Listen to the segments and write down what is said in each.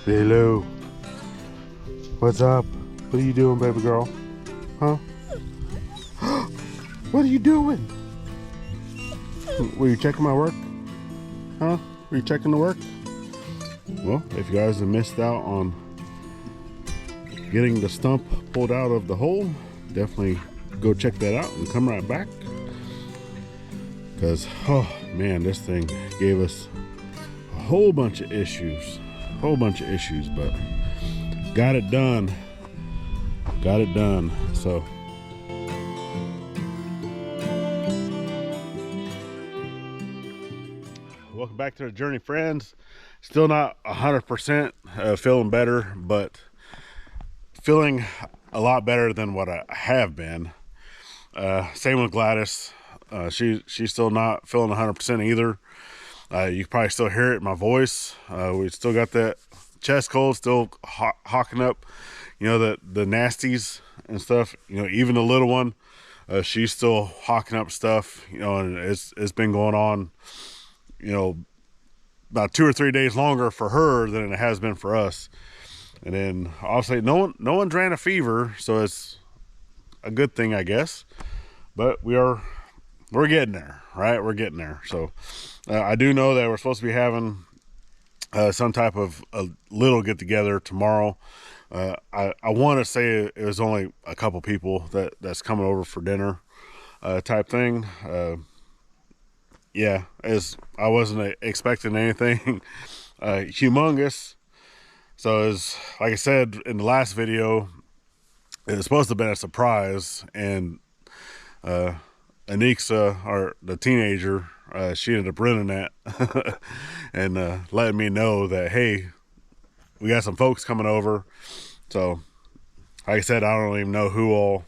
Hello. What's up? What are you doing, baby girl? Huh? What are you doing? Were you checking my work? Huh? Were you checking the work? Well, if you guys have missed out on getting the stump pulled out of the hole, definitely go check that out and come right back. Because, oh man, this thing gave us a whole bunch of issues. But got it done. So welcome back to the journey, friends. Still not 100% feeling better, but feeling a lot better than what I have been. Same with Gladys. She's still not feeling 100% either. You can probably still hear it in my voice. We still got that chest cold, still hawking up, you know, the nasties and stuff. You know, even the little one, she's still hawking up stuff, you know, and it's been going on, you know, about 2 or 3 days longer for her than it has been for us. And then obviously no one's ran a fever, so it's a good thing, I guess. But we're getting there, right? We're getting there. So I do know that we're supposed to be having some type of a little get together tomorrow. I want to say it was only a couple people that's coming over for dinner type thing. Yeah, as I wasn't expecting anything humongous. So as like I said in the last video, it was supposed to have been a surprise, and Anixa, or the teenager, she ended up running that and letting me know that, hey, we got some folks coming over. So like I said, I don't even know who all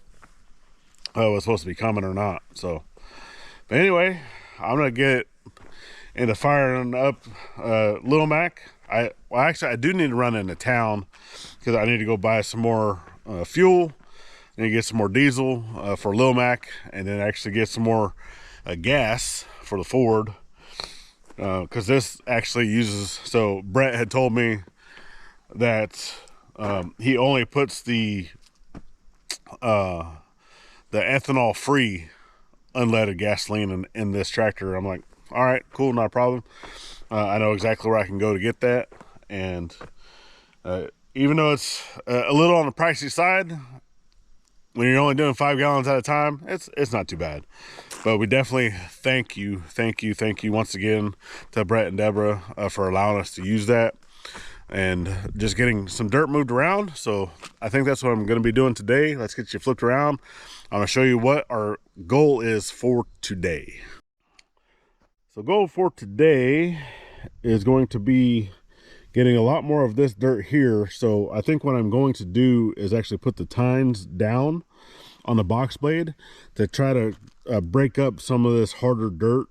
was supposed to be coming or not. So but anyway, I'm gonna get into firing up Little Mac. Actually I do need to run into town because I need to go buy some more fuel and get some more diesel for Lil Mac, and then actually get some more gas for the Ford, because this actually uses, so Brett had told me that he only puts the ethanol free unleaded gasoline in this tractor. I'm like, all right, cool, not a problem. I know exactly where I can go to get that, and even though it's a little on the pricey side, when you're only doing 5 gallons at a time, it's not too bad. But we definitely thank you once again to Brett and Deborah for allowing us to use that and just getting some dirt moved around. So I think that's what I'm going to be doing today. Let's get you flipped around. I'm going to show you what our goal is for today. So goal for today is going to be getting a lot more of this dirt here. So I think what I'm going to do is actually put the tines down on the box blade to try to break up some of this harder dirt,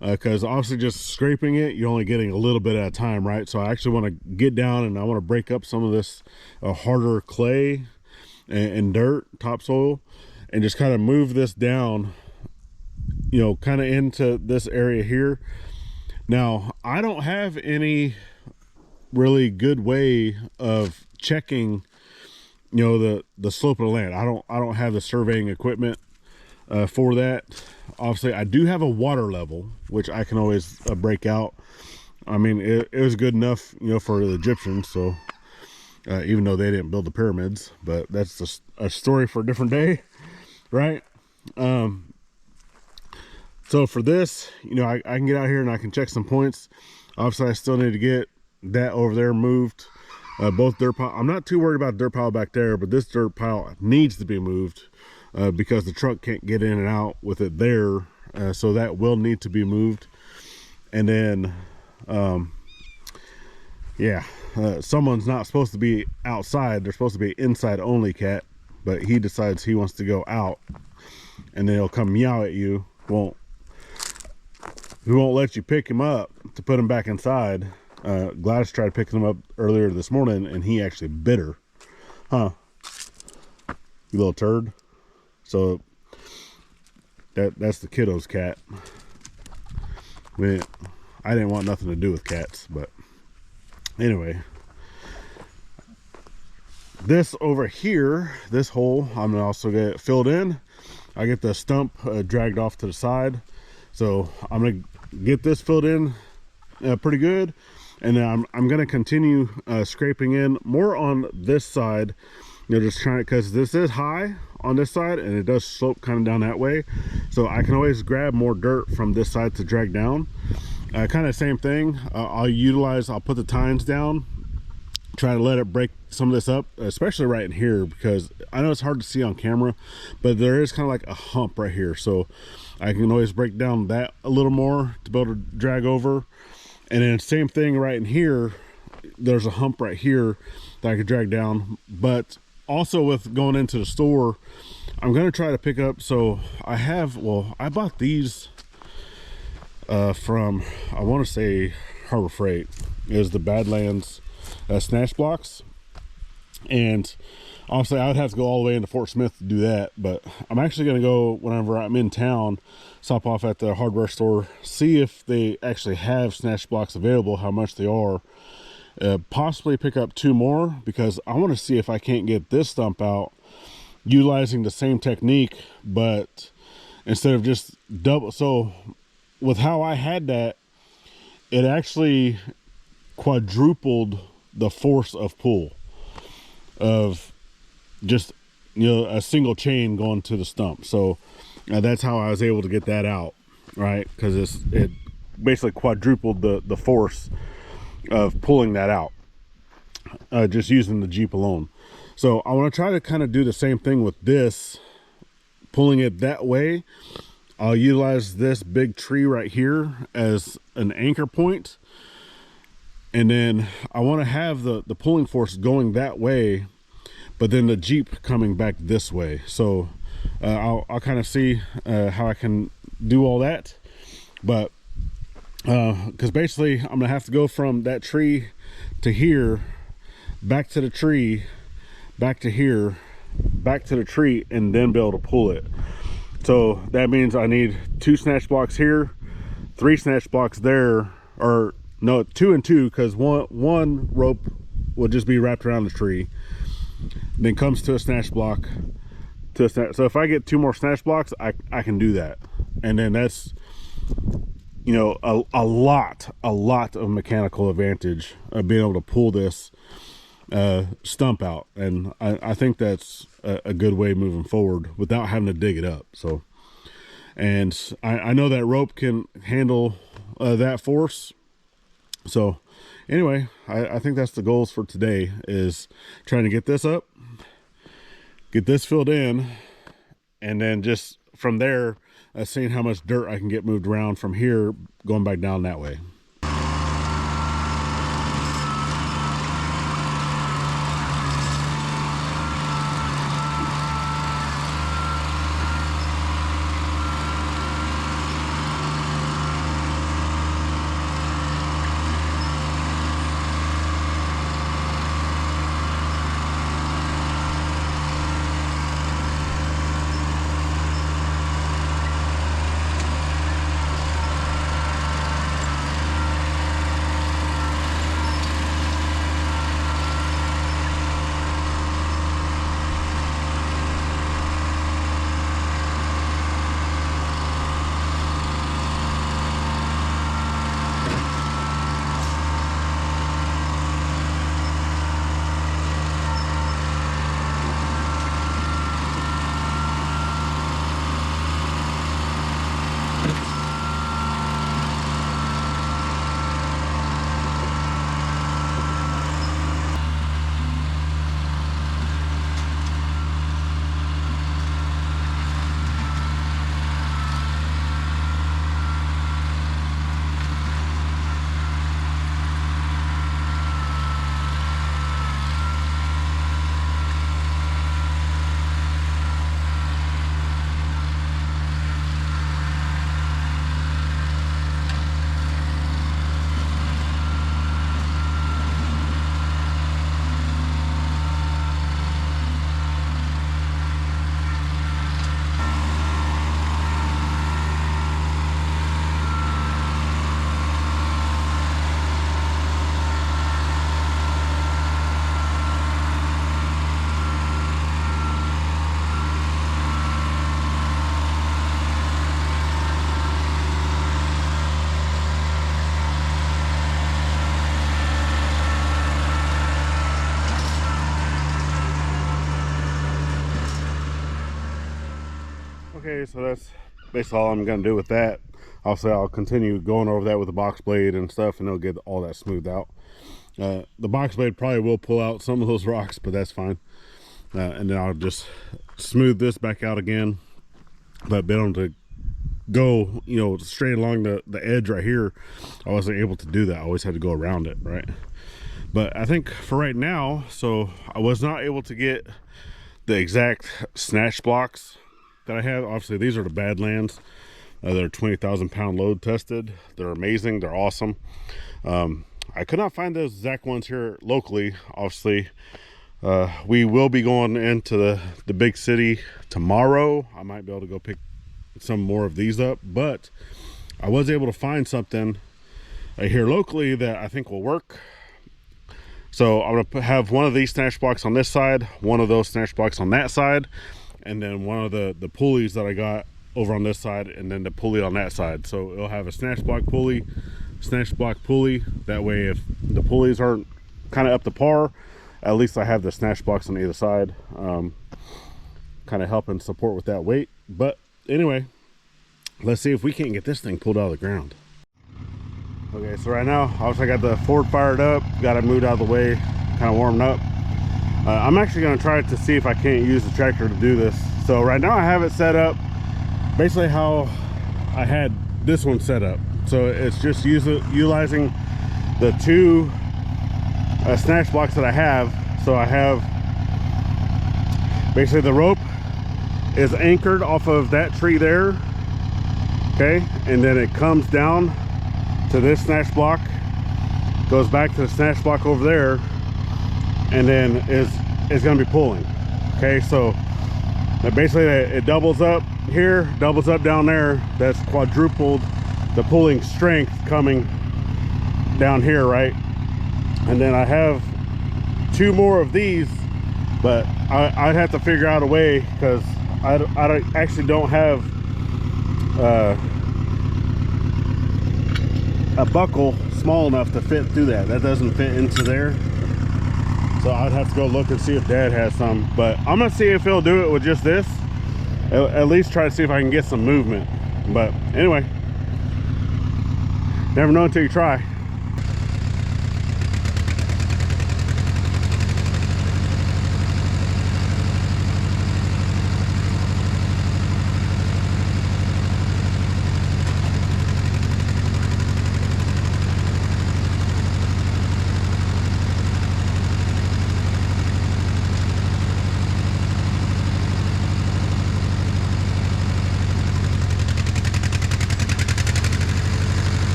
because obviously just scraping it, you're only getting a little bit at a time, right? So I actually want to get down and I want to break up some of this harder clay and dirt, topsoil, and just kind of move this down, you know, kind of into this area here. Now I don't have any really good way of checking, you know, the slope of the land. I don't have the surveying equipment for that. Obviously I do have a water level, which I can always break out. I mean, it was good enough, you know, for the Egyptians. So even though they didn't build the pyramids, but that's just a story for a different day, right? So for this, you know, I can get out here and I can check some points. Obviously I still need to get that over there moved. Both dirt pile, I'm not too worried about dirt pile back there, but this dirt pile needs to be moved because the truck can't get in and out with it there. So that will need to be moved. And then yeah, someone's not supposed to be outside, they're supposed to be inside only cat, but he decides he wants to go out, and then he'll come meow at you. He won't let you pick him up to put him back inside. Gladys tried picking him up earlier this morning and he actually bit her. Huh, you little turd. So that's the kiddo's cat. I didn't want nothing to do with cats, but anyway, this over here, this hole, I'm gonna also get it filled in. I get the stump dragged off to the side, so I'm gonna get this filled in pretty good, and then I'm gonna continue scraping in more on this side, you know, just trying, because this is high on this side and it does slope kind of down that way, so I can always grab more dirt from this side to drag down. Kind of same thing, I'll put the tines down, try to let it break some of this up, especially right in here, because I know it's hard to see on camera, but there is kind of like a hump right here, so I can always break down that a little more to be able to drag over. And then same thing right in here, there's a hump right here that I could drag down. But also with going into the store, I'm going to try to pick up, so I bought these from, I want to say Harbor Freight, is the Badlands snatch blocks. And obviously I would have to go all the way into Fort Smith to do that, but I'm actually going to go whenever I'm in town, stop off at the hardware store, see if they actually have snatch blocks available, how much they are, possibly pick up 2 more, because I want to see if I can't get this stump out utilizing the same technique, but instead of just double. So with how I had that, it actually quadrupled the force of pull of just, you know, a single chain going to the stump. So that's how I was able to get that out, right? Because it basically quadrupled the force of pulling that out, just using the Jeep alone. So I want to try to kind of do the same thing with this, pulling it that way. I'll utilize this big tree right here as an anchor point, and then I want to have the pulling force going that way, but then the Jeep coming back this way. So I'll kind of see how I can do all that, but because basically I'm gonna have to go from that tree to here, back to the tree, back to here, back to the tree, and then be able to pull it. So that means I need 2 snatch blocks here, 3 snatch blocks there, or no, 2 and 2, because one rope will just be wrapped around the tree, then comes to a snatch block, to a snatch. So if I get 2 more snatch blocks, I can do that, and then that's, you know, a lot of mechanical advantage of being able to pull this stump out. And I think that's a good way moving forward without having to dig it up. So, and I know that rope can handle that force. So anyway, I think that's the goals for today, is trying to get this up, get this filled in, and then just from there, seeing how much dirt I can get moved around from here, going back down that way. Okay, so that's basically all I'm gonna do with that. Obviously, I'll continue going over that with the box blade and stuff, and it'll get all that smoothed out. The box blade probably will pull out some of those rocks, but that's fine. And then I'll just smooth this back out again. But being able to go, you know, straight along the edge right here, I wasn't able to do that. I always had to go around it, right? But I think for right now, so I was not able to get the exact snatch blocks that I have. Obviously, these are the Badlands. They're 20,000 pound load tested. They're amazing. They're awesome. I could not find those exact ones here locally. Obviously, we will be going into the big city tomorrow. I might be able to go pick some more of these up, but I was able to find something here locally that I think will work. So I'm gonna have one of these snatch blocks on this side, one of those snatch blocks on that side, and then one of the pulleys that I got over on this side, and then the pulley on that side. So it'll have a snatch block pulley. That way, if the pulleys aren't kind of up to par, at least I have the snatch blocks on either side, kind of helping support with that weight. But anyway, let's see if we can't get this thing pulled out of the ground. Okay, so right now, obviously I got the Ford fired up, got it moved out of the way, kind of warmed up. I'm actually going to try to see if I can't use the tractor to do this. So right now I have it set up basically how I had this one set up. So it's just utilizing the two snatch blocks that I have. So I have basically the rope is anchored off of that tree there, okay, and then it comes down to this snatch block, goes back to the snatch block over there, and then is going to be pulling. Okay, so basically it doubles up here, doubles up down there. That's quadrupled the pulling strength coming down here, right? And then I have two more of these, but I'd have to figure out a way, because I actually don't have a buckle small enough to fit through that. That doesn't fit into there. So I'd have to go look and see if Dad has some. But I'm gonna see if he'll do it with just this. At least try to see if I can get some movement. But anyway, never know until you try.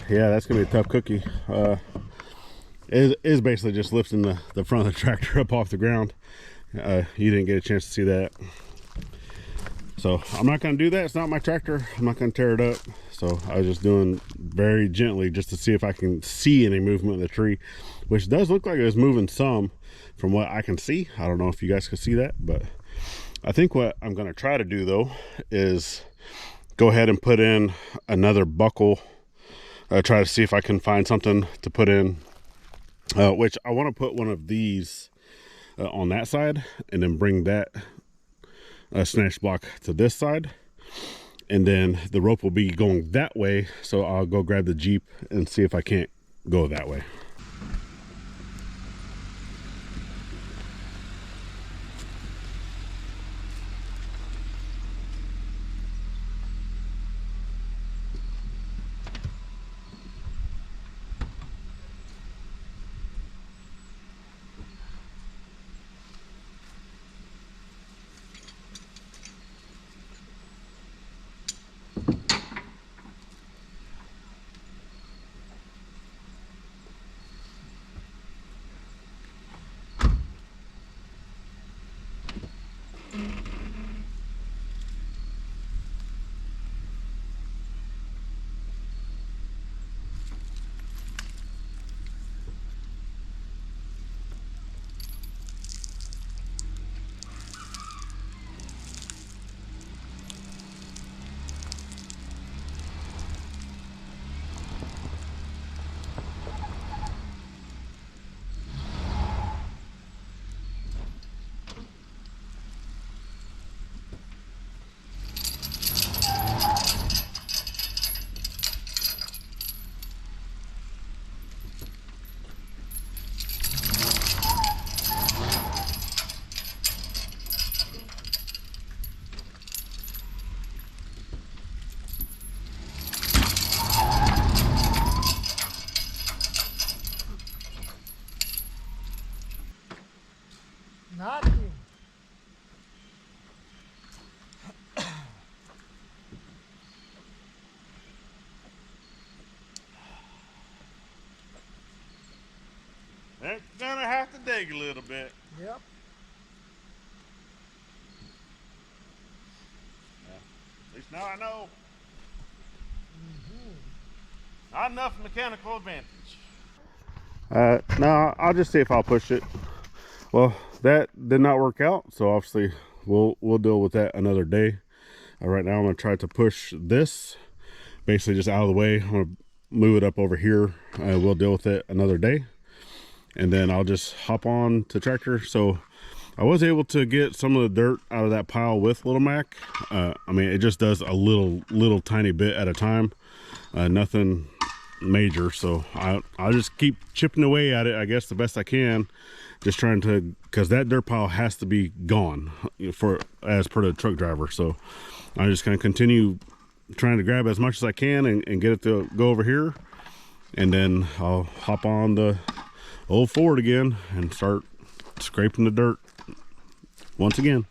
Yeah, that's gonna be a tough cookie. It is basically just lifting the front of the tractor up off the ground. You didn't get a chance to see that, so I'm not gonna do that. It's not my tractor. I'm not gonna tear it up. So I was just doing very gently just to see if I can see any movement in the tree, which does look like it was moving some from what I can see. I don't know if you guys can see that, but I think what I'm gonna try to do though is go ahead and put in another buckle. Try to see if I can find something to put in, which I want to put one of these on that side, and then bring that snatch block to this side, and then the rope will be going that way. So I'll go grab the Jeep and see if I can't go that way. leg a little bit. Yep. Yeah. At least now I know. Not enough mechanical advantage. No, I'll just see if I'll push it. Well, that did not work out, so obviously we'll deal with that another day. Right now I'm gonna try to push this basically just out of the way. I'm gonna move it up over here. We'll deal with it another day, and then I'll just hop on to tractor. So I was able to get some of the dirt out of that pile with Little Mac. I mean, it just does a little tiny bit at a time, nothing major. So I'll just keep chipping away at it, I guess, the best I can, just trying to, because that dirt pile has to be gone for as per the truck driver. So I'm just going to continue trying to grab as much as I can and get it to go over here, and then I'll hop on the old Ford again and start scraping the dirt once again.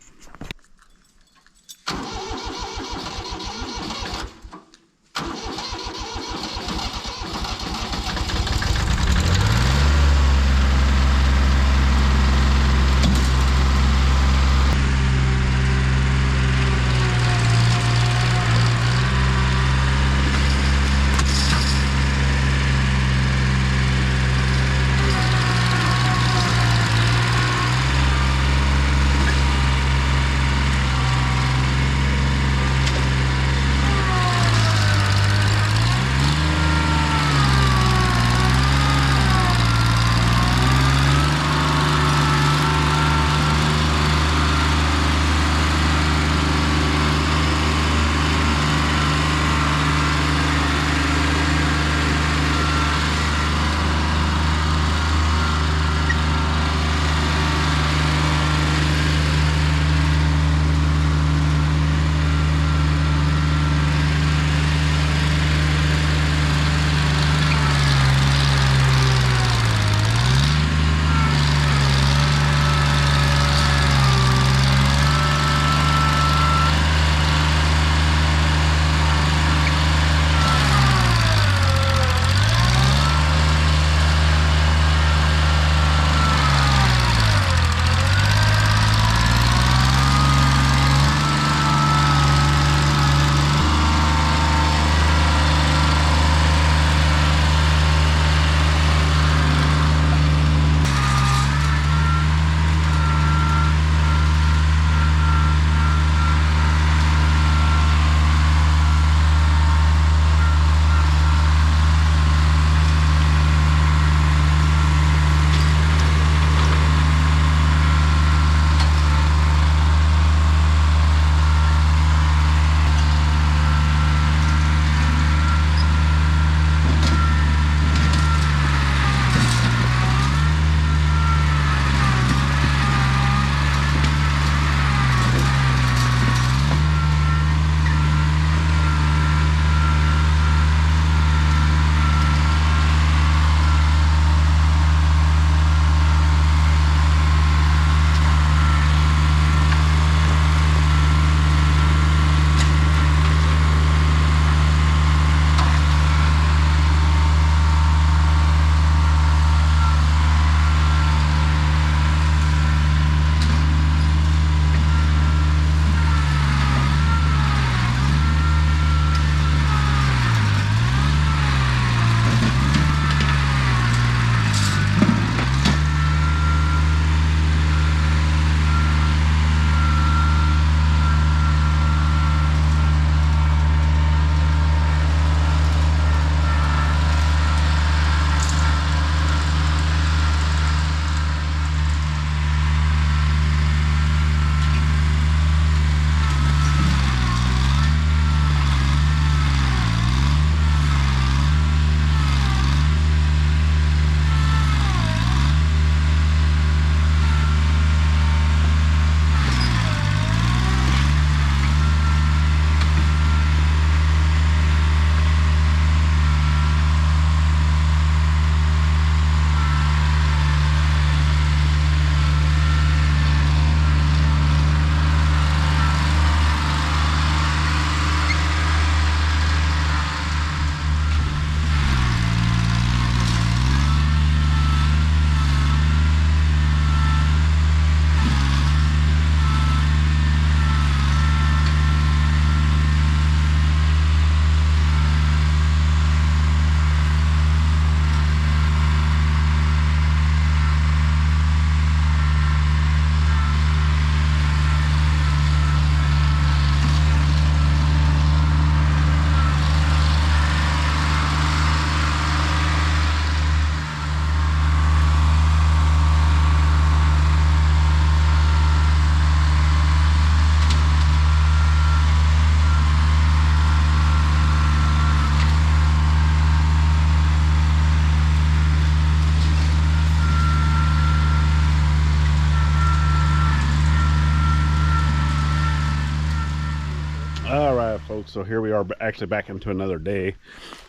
folks. So here we are actually back into another day.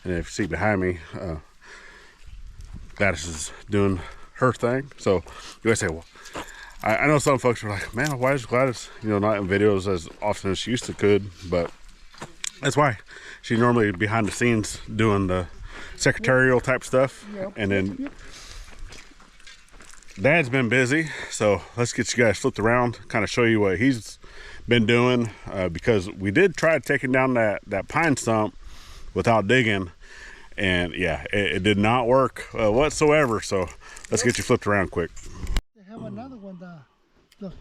And if you see behind me, Gladys is doing her thing. So you guys say, well, I know some folks are like, man, why is Gladys, not in videos as often as she used to could? But that's why. She's normally behind the scenes doing the secretarial type stuff. Yep. And then Dad's been busy. So let's get you guys flipped around, kind of show you what he's been doing, because we did try taking down that pine stump without digging. And yeah, it did not work whatsoever. So let's get you flipped around quick. They have another one to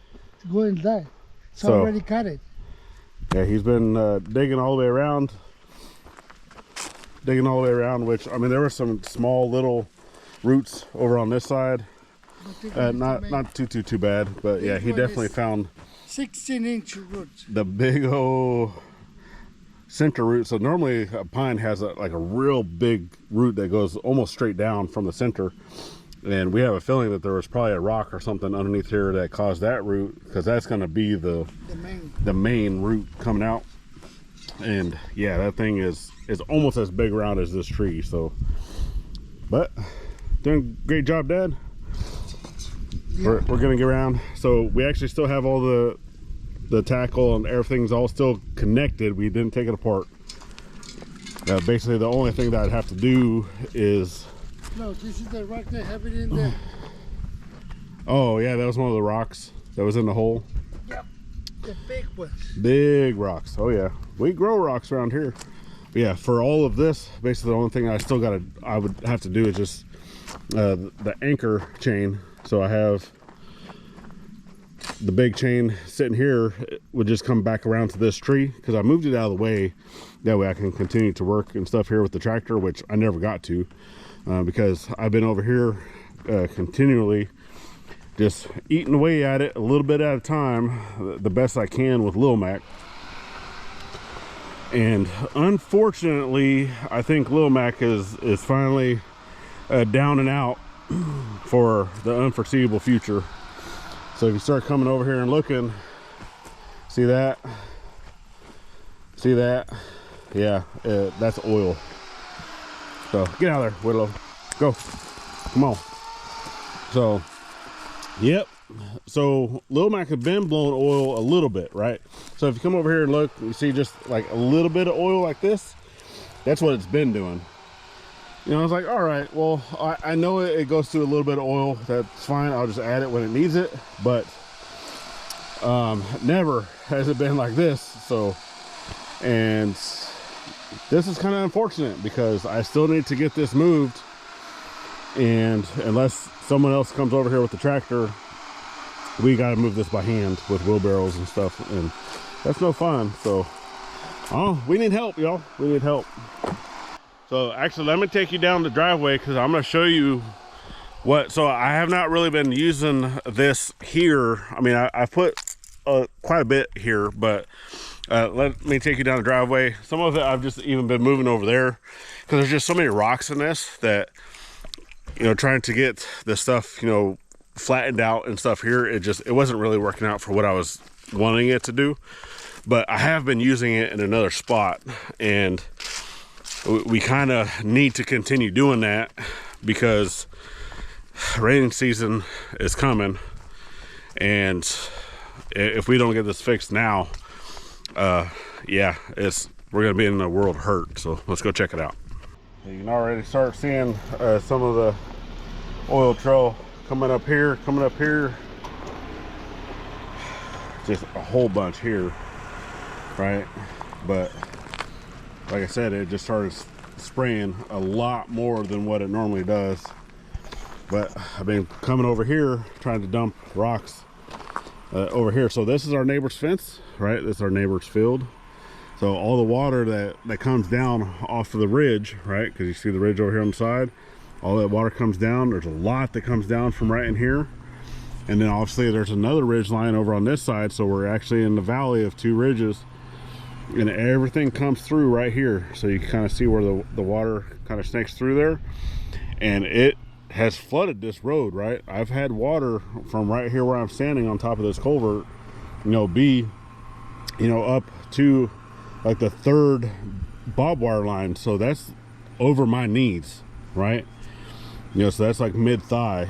go in there. So already cut it. Yeah, he's been digging all the way around. Which, I mean, there were some small little roots over on this side. Not too bad, but yeah, he definitely found 16-inch roots. The big old center root. So normally a pine has like a real big root that goes almost straight down from the center. And we have a feeling that there was probably a rock or something underneath here that caused that root, because that's going to be the main root coming out. And yeah, that thing is almost as big around as this tree. So, but doing a great job, Dad. Yeah. We're gonna get around. So we actually still have all the tackle and everything's all still connected. We didn't take it apart. Basically the only thing that I'd have to do is, no, this is the rock they have it in there. Oh yeah, that was one of the rocks that was in the hole. Yep, the big ones. Big rocks. Oh yeah, we grow rocks around here. But yeah, for all of this, basically the only thing I would have to do is just the anchor chain. So I have the big chain sitting here. It would just come back around to this tree, because I moved it out of the way. That way I can continue to work and stuff here with the tractor, which I never got to, because I've been over here continually just eating away at it a little bit at a time, the best I can with Lil Mac. And unfortunately, I think Lil Mac is finally down and out for the unforeseeable future. So if you start coming over here and looking, see that, yeah, that's oil. So get out of there, Willow, go, come on. So yep, so Lil Mac had been blowing oil a little bit, right? So if you come over here and look, you see just like a little bit of oil like this. That's what it's been doing. I was like, all right, well, I know it goes through a little bit of oil. That's fine. I'll just add it when it needs it. But never has it been like this. So, and this is kind of unfortunate, because I still need to get this moved. And unless someone else comes over here with the tractor, we got to move this by hand with wheelbarrows and stuff. And that's no fun. So, we need help, y'all. We need help. So actually, let me take you down the driveway, because I'm going to show you so I have not really been using this here. I mean, I put quite a bit here, but let me take you down the driveway. Some of it I've just even been moving over there, because there's just so many rocks in this that, trying to get the stuff, flattened out and stuff here, it wasn't really working out for what I was wanting it to do. But I have been using it in another spot, and we kind of need to continue doing that, because rainy season is coming, and if we don't get this fixed now, yeah, we're gonna be in a world of hurt. So let's go check it out. You can already start seeing some of the oil trail coming up here, just a whole bunch here, right? But like I said, it just started spraying a lot more than what it normally does. But I've been coming over here trying to dump rocks over here. So this is our neighbor's fence, right? This is our neighbor's field. So all the water that comes down off of the ridge, right? Because you see the ridge over here on the side, all that water comes down. There's a lot that comes down from right in here. And then obviously there's another ridge line over on this side. So we're actually in the valley of two ridges. And everything comes through right here, so you can kind of see where the water kind of snakes through there, and it has flooded this road, right? I've had water from right here where I'm standing on top of this culvert, be up to like the third barbed wire line, so that's over my knees, right? You know, so that's like mid-thigh,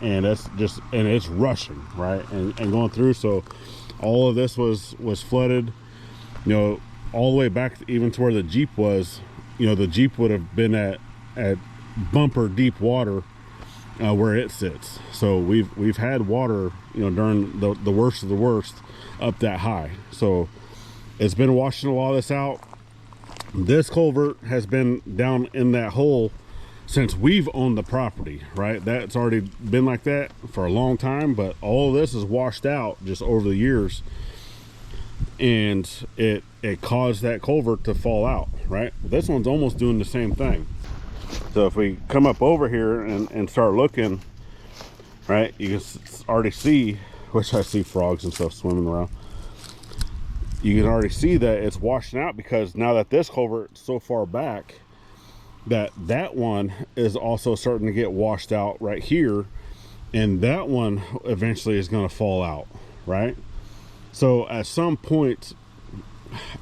and that's just, and it's rushing, right? And going through, so all of this was flooded, you know, all the way back even to where the Jeep was. You know, the Jeep would have been at bumper deep water where it sits. So we've had water, you know, during the worst of the worst up that high. So it's been washing a lot of this out. This culvert has been down in that hole since we've owned the property, right? That's already been like that for a long time, but all of this is washed out just over the years, and it caused that culvert to fall out, right? This one's almost doing the same thing. So if we come up over here and start looking, right, you can already see, which I see frogs and stuff swimming around. You can already see that it's washing out, because now that this culvert's so far back, that one is also starting to get washed out right here, and that one eventually is going to fall out, right? So at some point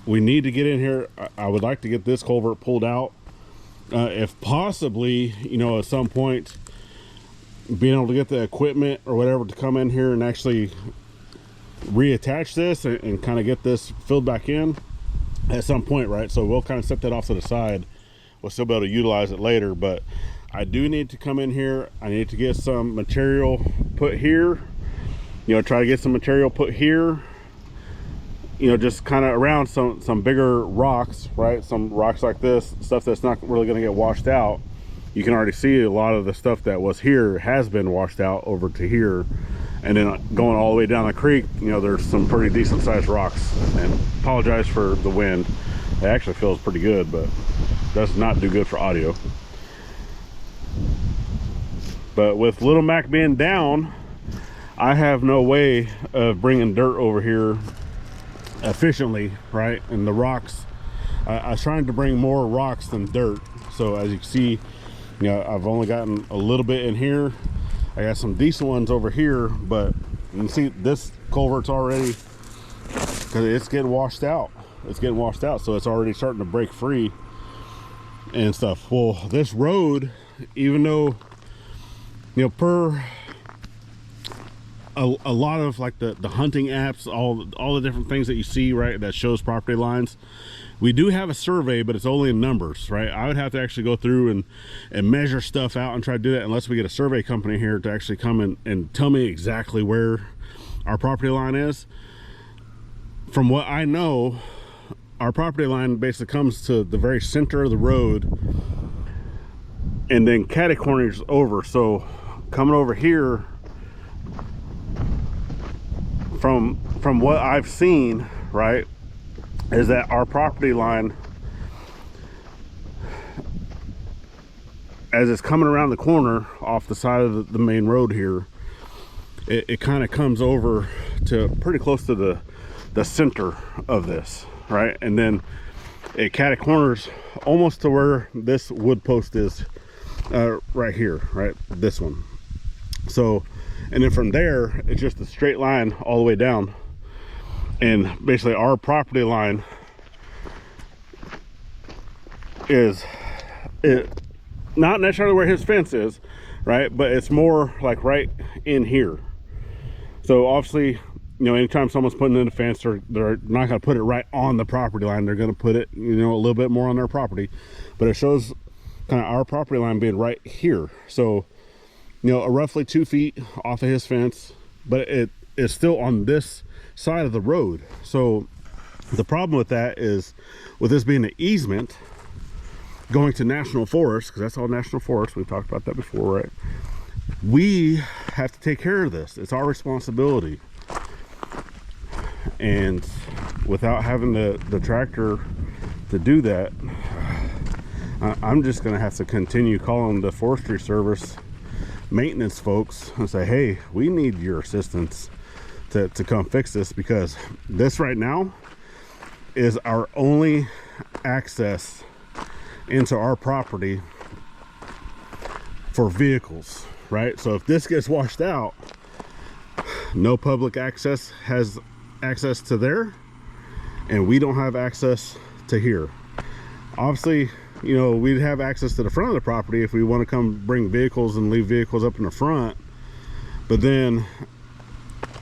we need to get in here. I would like to get this culvert pulled out, if possibly, you know, at some point being able to get the equipment or whatever to come in here and actually reattach this and kind of get this filled back in at some point, right? So we'll kind of set that off to the side. We'll still be able to utilize it later, but I do need to come in here. I need to get some material put here, you know, try to get some material put here, you know, just kind of around some bigger rocks, right? Some rocks like this, stuff that's not really going to get washed out. You can already see a lot of the stuff that was here has been washed out over to here. And then going all the way down the creek, you know, there's some pretty decent sized rocks. And apologize for the wind. It actually feels pretty good, but does not do good for audio. But with Little Mac being down, I have no way of bringing dirt over here efficiently, right? And the rocks, I was trying to bring more rocks than dirt. So as you can see, you know, I've only gotten a little bit in here. I got some decent ones over here, but you can see this culvert's already, because it's getting washed out. It's getting washed out, so it's already starting to break free and stuff. Well, this road, even though, you know, per a lot of like the hunting apps, all the different things that you see, right, that shows property lines, we do have a survey, but it's only in numbers, right? I would have to actually go through and measure stuff out and try to do that, unless we get a survey company here to actually come and tell me exactly where our property line is. From what I know, our property line basically comes to the very center of the road and then catty corners over. So coming over here, from what I've seen, right, is that our property line, as it's coming around the corner off the side of the main road here, it kind of comes over to pretty close to the center of this, right? And then it catty corners almost to where this wood post is, right here, right, this one. So, and then from there it's just a straight line all the way down, and basically our property line is not necessarily where his fence is, right, but it's more like right in here. So obviously, you know, anytime someone's putting in a fence, they're not going to put it right on the property line. They're going to put it, you know, a little bit more on their property, but it shows kind of our property line being right here. So, you know, roughly 2 feet off of his fence, but it is still on this side of the road. So the problem with that is, with this being an easement going to national forest, because that's all national forest, we've talked about that before, right? We have to take care of this. It's our responsibility. And without having the tractor to do that, I'm just going to have to continue calling the Forestry Service maintenance folks and say, hey, we need your assistance to come fix this, because this right now is our only access into our property for vehicles, right? So if this gets washed out, no public access has access to there, and we don't have access to here. Obviously, you know, we'd have access to the front of the property if we want to come bring vehicles and leave vehicles up in the front. But then,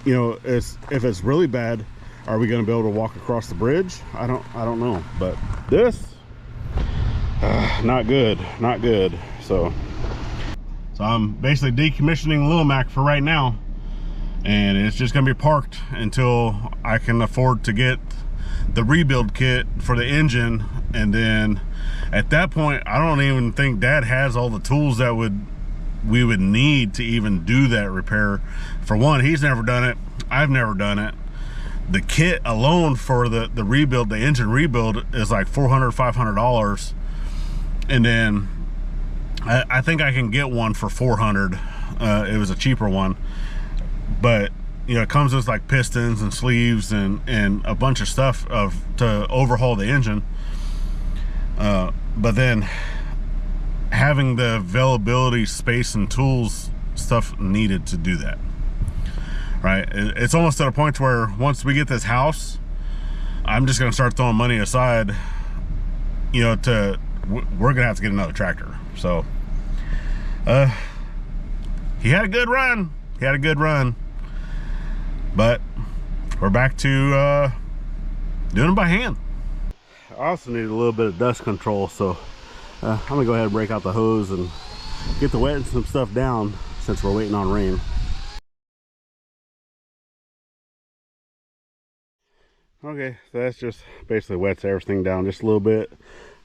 you know, if it's really bad, are we going to be able to walk across the bridge? I don't know. But this, not good, not good. So I'm basically decommissioning Lil Mac for right now, and it's just going to be parked until I can afford to get the rebuild kit for the engine. And then at that point, I don't even think Dad has all the tools that we would need to even do that repair. For one, he's never done it, I've never done it. The kit alone for the rebuild, the engine rebuild, is like $400-500, and then I think I can get one for $400. It was a cheaper one, but you know, it comes with like pistons and sleeves and a bunch of stuff to overhaul the engine. But then having the availability, space, and tools, stuff needed to do that, right? It's almost at a point where once we get this house, I'm just gonna start throwing money aside, you know, we're gonna have to get another tractor. So he had a good run, but we're back to doing it by hand. I also need a little bit of dust control, so I'm gonna go ahead and break out the hose and get the wetting some stuff down since we're waiting on rain. Okay, so that's just basically wets everything down just a little bit.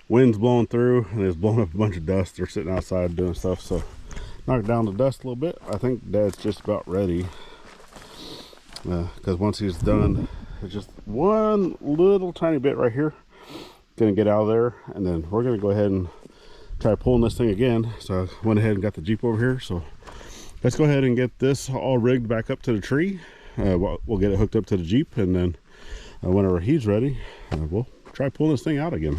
Wind's blowing through and it's blowing up a bunch of dust. They're sitting outside doing stuff, so knock down the dust a little bit. I think Dad's just about ready, because once he's done, it's just one little tiny bit right here, gonna get out of there, and then we're gonna go ahead and try pulling this thing again. So I went ahead and got the Jeep over here, so let's go ahead and get this all rigged back up to the tree. We'll get it hooked up to the Jeep, and then whenever he's ready, we'll try pulling this thing out again.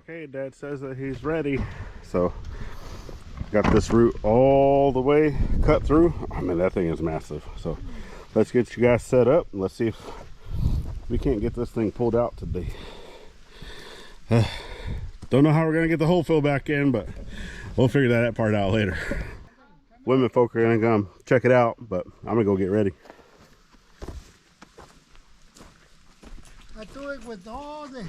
Okay, Dad says that he's ready, so got this root all the way cut through. I mean, that thing is massive. So let's get you guys set up and let's see if we can't get this thing pulled out today. Don't know how we're gonna get the hole filled back in, but we'll figure that part out later. Women folk are gonna come check it out, but I'm gonna go get ready. I do it with all the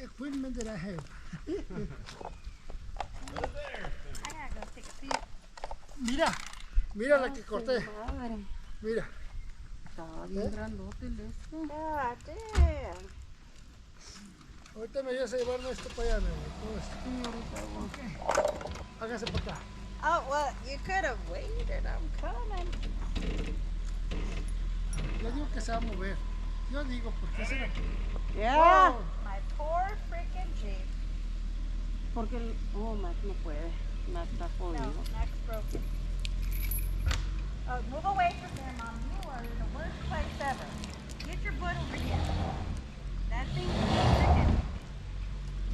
equipment that I have. I gotta go take a seat. Mira la que corté. Madre. Mira. Estaba bien grandote el este. God damn. Ahorita me ibas a llevar esto para allá, todo esto. Sí, ahorita voy. Hágase para acá. Oh, well, you could have waited. I'm coming. Yo digo que se va a mover. Yo digo, ¿por qué será? Yeah. Oh. My poor freaking Jeep. Porque el... Oh, Mac no puede. Mac está No, jodido. neck's broken. Oh, move away from there, Mom. You are in the worst place ever. Get your butt over here. That thing's freaking...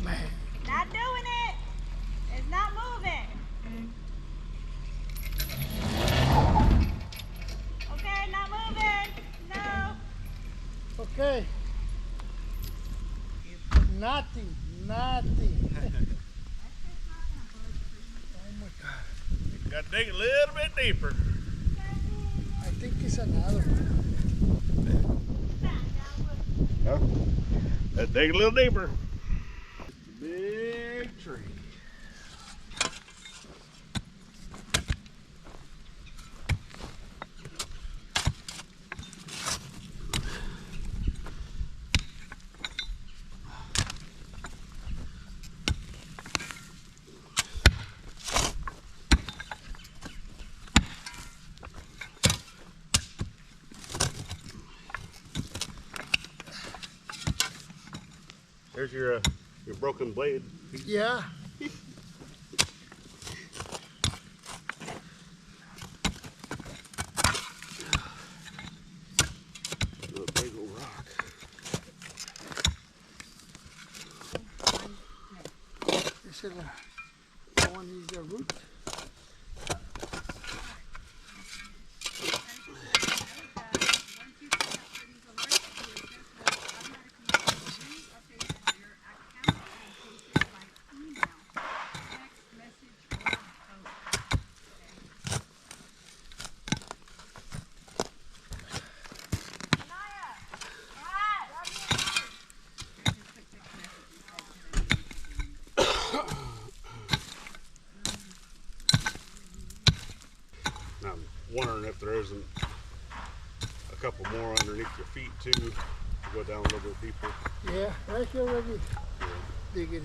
Man. Not doing it. It's not moving. Okay, not moving. No. Okay. Nothing. Got to dig a little bit deeper. I think it's another one. Huh? Let's dig a little deeper. Big tree. There's your broken blade. Yeah. A big old rock. This is the one is the root. I'm wondering if there isn't a couple more underneath your feet too, to go down a little bit deeper. Yeah, right here already. Digging in.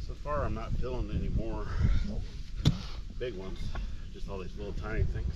So far I'm not feeling any more big ones, just all these little tiny things.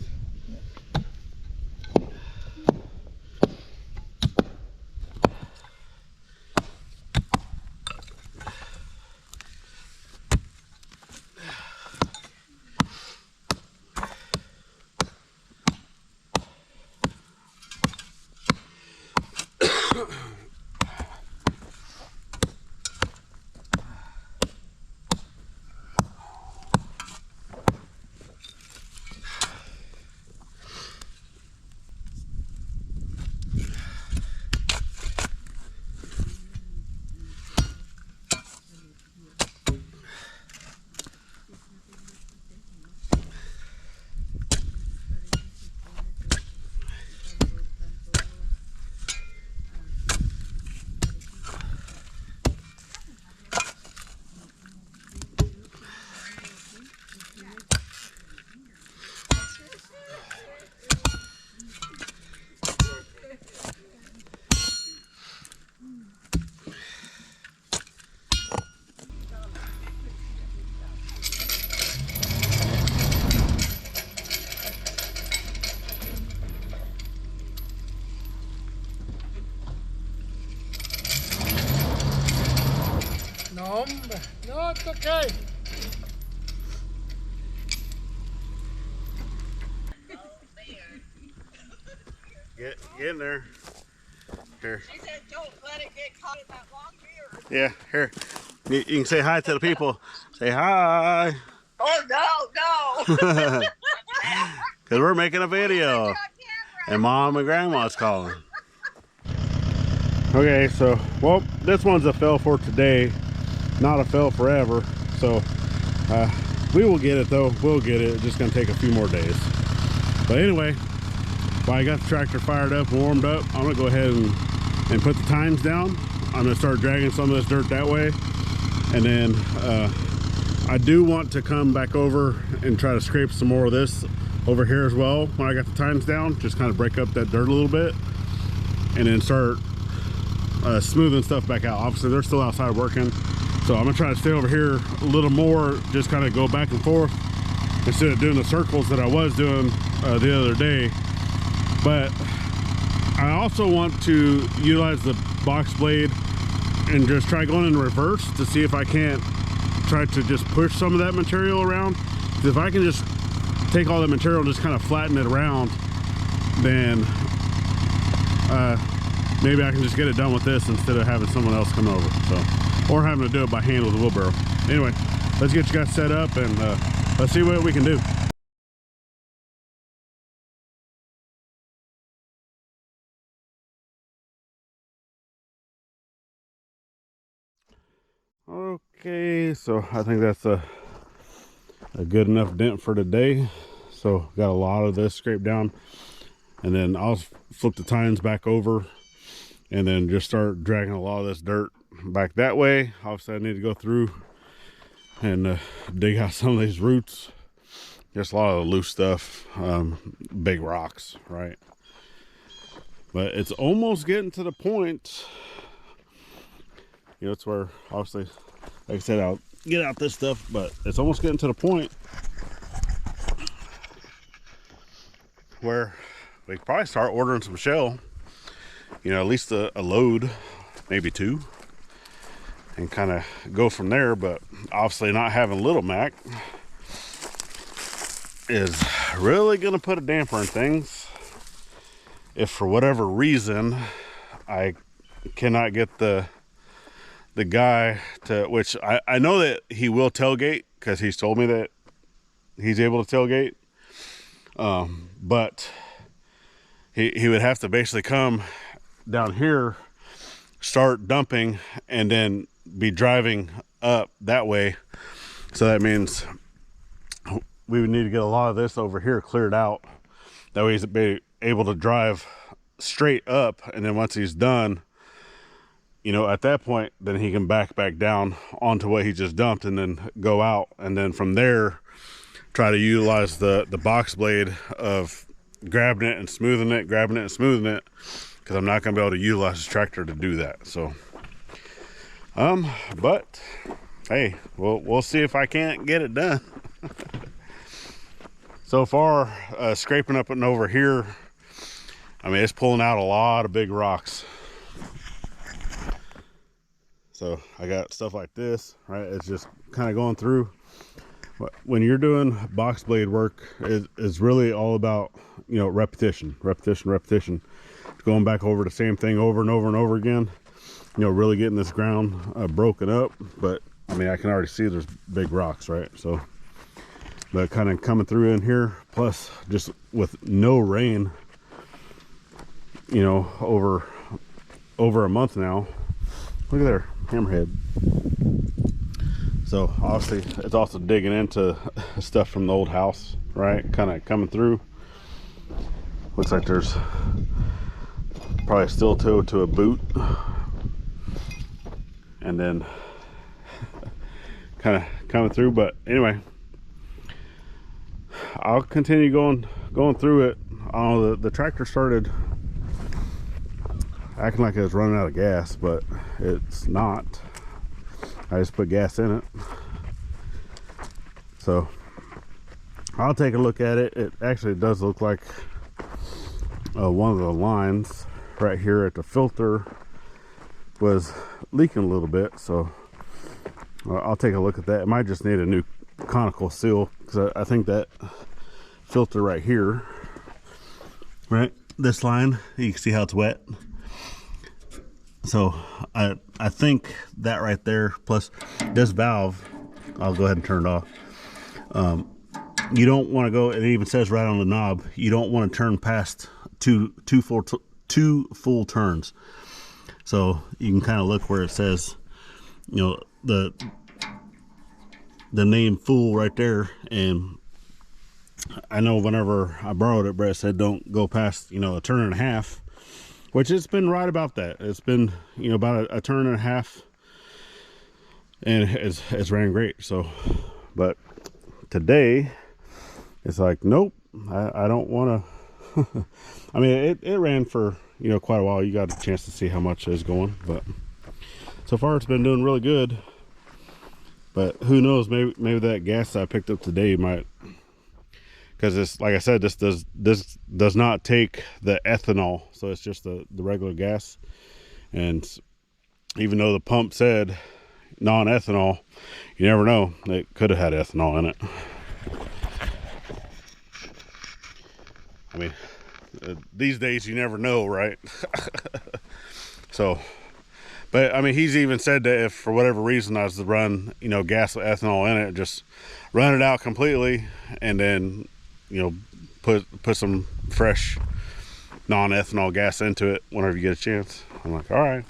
No, no, it's okay. Get in there. Here. She said, don't let it get caught in that long beard. Yeah, here. You can say hi to the people. Say hi. Oh, no, no. Because we're making a video. And Mom and Grandma's calling. Okay, so, well, this one's a fail for today, not a fail forever. So, we will get it though. We'll get it. It's just gonna take a few more days. But anyway, while I got the tractor fired up, warmed up, I'm gonna go ahead and put the tines down. I'm gonna start dragging some of this dirt that way. And then I do want to come back over and try to scrape some more of this over here as well when I got the tines down. Just kind of break up that dirt a little bit. And then start smoothing stuff back out. Obviously they're still outside working, so I'm gonna try to stay over here a little more, just kind of go back and forth instead of doing the circles that I was doing the other day. But I also want to utilize the box blade and just try going in reverse to see if I can't try to just push some of that material around. Because if I can just take all that material and just kind of flatten it around, then maybe I can just get it done with this instead of having someone else come over. So, or having to do it by hand with a wheelbarrow. Anyway, let's get you guys set up and let's see what we can do. Okay, so I think that's a good enough dent for today. So got a lot of this scraped down, and then I'll flip the tines back over and then just start dragging a lot of this dirt back that way. Obviously I need to go through and dig out some of these roots. Just a lot of the loose stuff, big rocks, right? But it's almost getting to the point, you know, it's where obviously, like I said, I'll get out this stuff, but it's almost getting to the point where we could probably start ordering some shell, you know, at least a load, maybe 2, and kind of go from there. But obviously not having Little Mac is really going to put a damper in things if for whatever reason I cannot get the guy to, which I know that he will tailgate because he's told me that he's able to tailgate, but he would have to basically come down here, start dumping, and then be driving up that way. So that means we would need to get a lot of this over here cleared out. That way he's be able to drive straight up, and then once he's done, you know, at that point, then he can back down onto what he just dumped and then go out. And then from there, try to utilize the box blade of grabbing it and smoothing it, grabbing it and smoothing it, because I'm not going to be able to utilize this tractor to do that. So, but hey, we'll see if I can't get it done. So far, scraping up and over here, I mean, it's pulling out a lot of big rocks. So I got stuff like this, right? It's just kind of going through. When you're doing box blade work, it's really all about, you know, repetition. Going back over the same thing over and over and over again, you know, really getting this ground broken up. But I mean, I can already see there's big rocks, right? So, but kind of coming through in here, plus just with no rain, you know, over a month now. Look at there, hammerhead. So obviously it's also digging into stuff from the old house, right? Kind of coming through. Looks like there's probably a steel toe to a boot, and then kind of coming through. But anyway, I'll continue going through it. The tractor started acting like it was running out of gas, but it's not. I just put gas in it. So I'll take a look at it. It actually does look like one of the lines right here at the filter was leaking a little bit, so I'll take a look at that. It might just need a new conical seal, because I think that filter right here, right, this line, you can see how it's wet. So I think that right there, plus this valve, I'll go ahead and turn it off. You don't want to go, it even says right on the knob, you don't want to turn past two full turns. So you can kind of look where it says, you know, the name full right there. And I know whenever I borrowed it, Brett said don't go past, you know, a turn and a half, which it's been right about that. It's been, you know, about a turn and a half, and it's ran great. So, but today it's like, nope, I don't want to. I mean, it ran for, you know, quite a while. You got a chance to see how much is going, but so far it's been doing really good. But who knows, maybe that gas that I picked up today might, because it's, like I said, this does not take the ethanol, so it's just the regular gas. And even though the pump said non-ethanol, you never know, it could have had ethanol in it. I mean, these days you never know, right? So, but I mean, he's even said that if for whatever reason I was to run, you know, gas with ethanol in it, just run it out completely, and then, you know, put some fresh non-ethanol gas into it whenever you get a chance. I'm like, all right,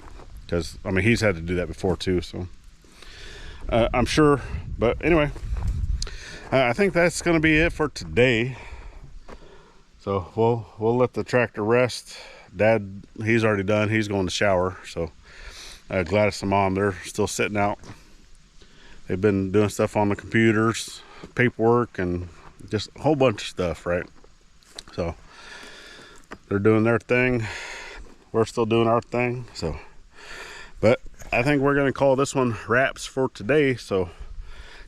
because I mean, he's had to do that before too, so I'm sure. But anyway, I think that's going to be it for today. So we'll let the tractor rest. Dad, he's already done. He's going to shower. So Gladys and Mom, they're still sitting out. They've been doing stuff on the computers, paperwork, and just a whole bunch of stuff, right? So they're doing their thing. We're still doing our thing. So, but I think we're going to call this one wraps for today. So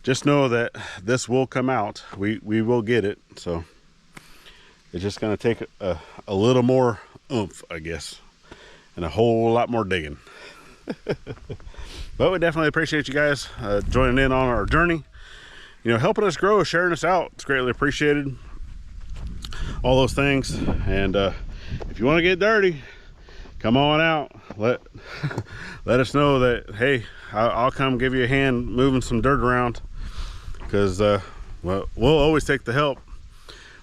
just know that this will come out. We will get it. So it's just going to take a little more oomph, I guess, and a whole lot more digging. But we definitely appreciate you guys joining in on our journey. You know, helping us grow, sharing us out. It's greatly appreciated. All those things. And if you want to get dirty, come on out. Let us know that, hey, I'll come give you a hand moving some dirt around. Because well, we'll always take the help.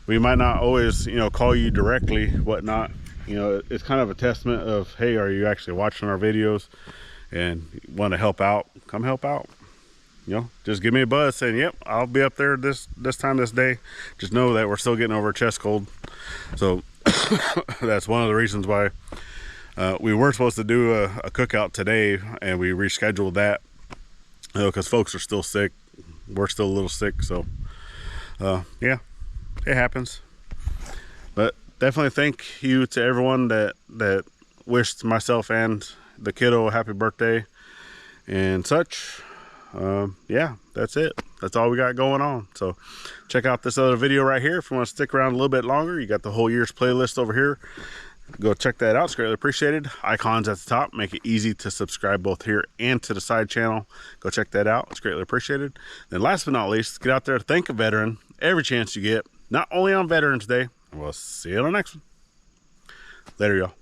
We might not always, you know, call you directly, whatnot. You know, it's kind of a testament of, hey, are you actually watching our videos and want to help out? Come help out. You know, just give me a buzz saying, yep, I'll be up there this time this day. Just know that we're still getting over a chest cold. So that's one of the reasons why we were supposed to do a cookout today, and we rescheduled that, you know, because folks are still sick. We're still a little sick. So yeah, it happens. But definitely thank you to everyone that wished myself and the kiddo a happy birthday and such. Yeah, that's it. That's all we got going on. So check out this other video right here if you want to stick around a little bit longer. You got the whole year's playlist over here. Go check that out. It's greatly appreciated. Icons at the top make it easy to subscribe both here and to the side channel. Go check that out. It's greatly appreciated. Then last but not least, get out there, thank a veteran every chance you get, not only on Veterans Day. We'll see you on the next one. Later, y'all.